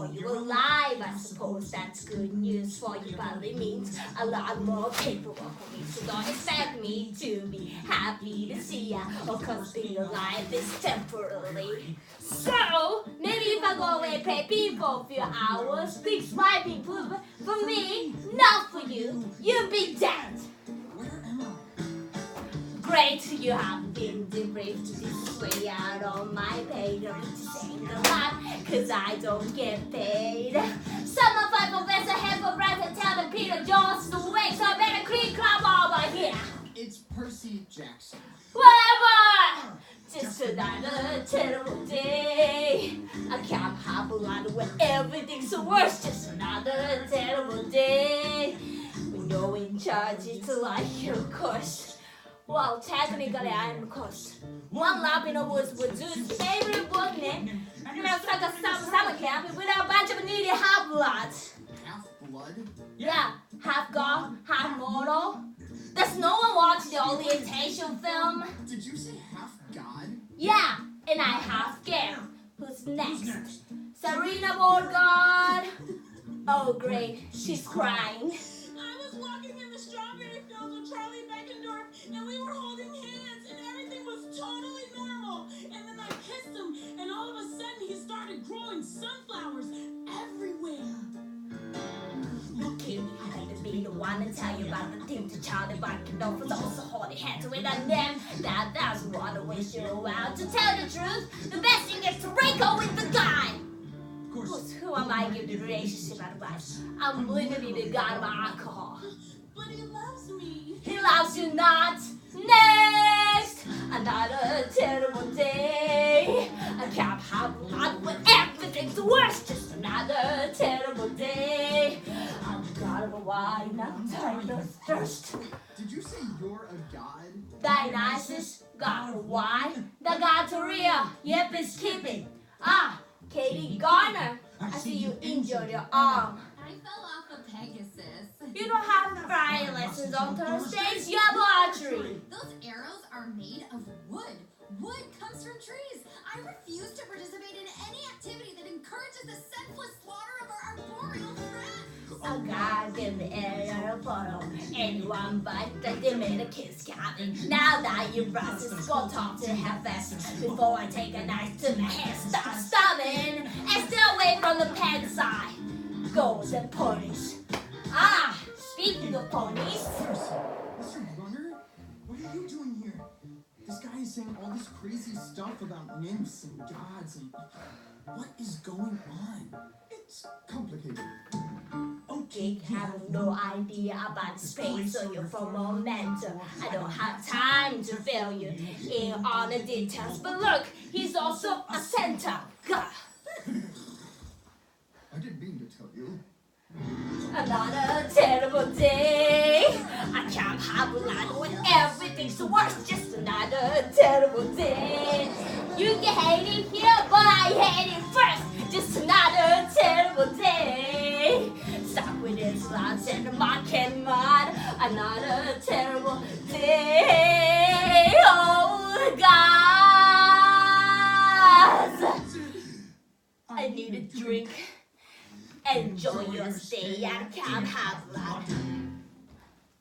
or you're alive. I suppose that's good news for you, but it means a lot more paperwork for me. So don't expect me to be happy to see ya, because being alive is temporary. So maybe if I go away, play people for a few hours, things might be good, but for me, not for you. You'll be dead. Great, you have been debriefed this way out on my page. I'm just saying a lot, cause I don't get paid. Summer fight for best ahead for breath and tell them Peter Jones to wake, so I better clean club over here. It's Percy Jackson. Whatever! Just another terrible day. I can't have a lot when everything's worse. Just another terrible day. When you're in charge, it's like your course. Well, technically, I'm course. One lap in the woods would do his favorite book name. You know, it's like a summer camp with a bunch of needy half-blood. Half-blood? Yeah, half god, half mortal. Does no one watch the orientation film? Did you say half-god? Yeah, and I half game. Who's next? Serena Morgan. Oh, great, she's crying. I was walking in the strawberry fields with Charlie Beckendorf, and we were holding hands, and everything was totally normal. And then I kissed him, and all of a sudden he started growing sunflowers everywhere. Rokicki, I had to be the one to tell you about the thing to Charlie Beckendorf was also holding hands with a name. That's what I wish you were out. To tell the truth, the best thing is to break up with the guy. Who am I giving the relationship advice? I'm literally the god of alcohol. But he loves me. He loves you not. Next! Another terrible day. I can't have a lot when everything's worse. Just another terrible day. I'm the god of wine. I'm dying of thirst. Did you say you're a god? Dionysus, god of wine. The god to Rhea. Yep, it's keeping. Ah, Katie Garner. I see you injured your arm. I fell off a Pegasus. You don't have flying lessons on Thursdays. You have archery. Those arrows are made of wood. Wood comes from trees. I refuse to participate in any activity that encourages the senseless slaughter of our arboreal friends. A god in the air photo. Anyone but they made a kiss cabin. Now that you process, go talk to half-assed before I take a knife to my head. Stop stumbling and stay away from the pen side. Goals and ponies. Ah, speaking of ponies. Mr. Runner? What are you doing here? This guy is saying all this crazy stuff about nymphs and gods and... What is going on? It's complicated. Okay, have no idea about space or your momentum. I don't have time to fill you in on the details. But look, he's also a centaur. God. I didn't mean to tell you. Another terrible day. I can't have a lot when everything's worse. Just another terrible day. You can hate it here, but I hate it first. Just another terrible day. Stop with this lots and muck and mud. Another terrible day. Oh, gods. I need a drink. Enjoy your stay at camp. Have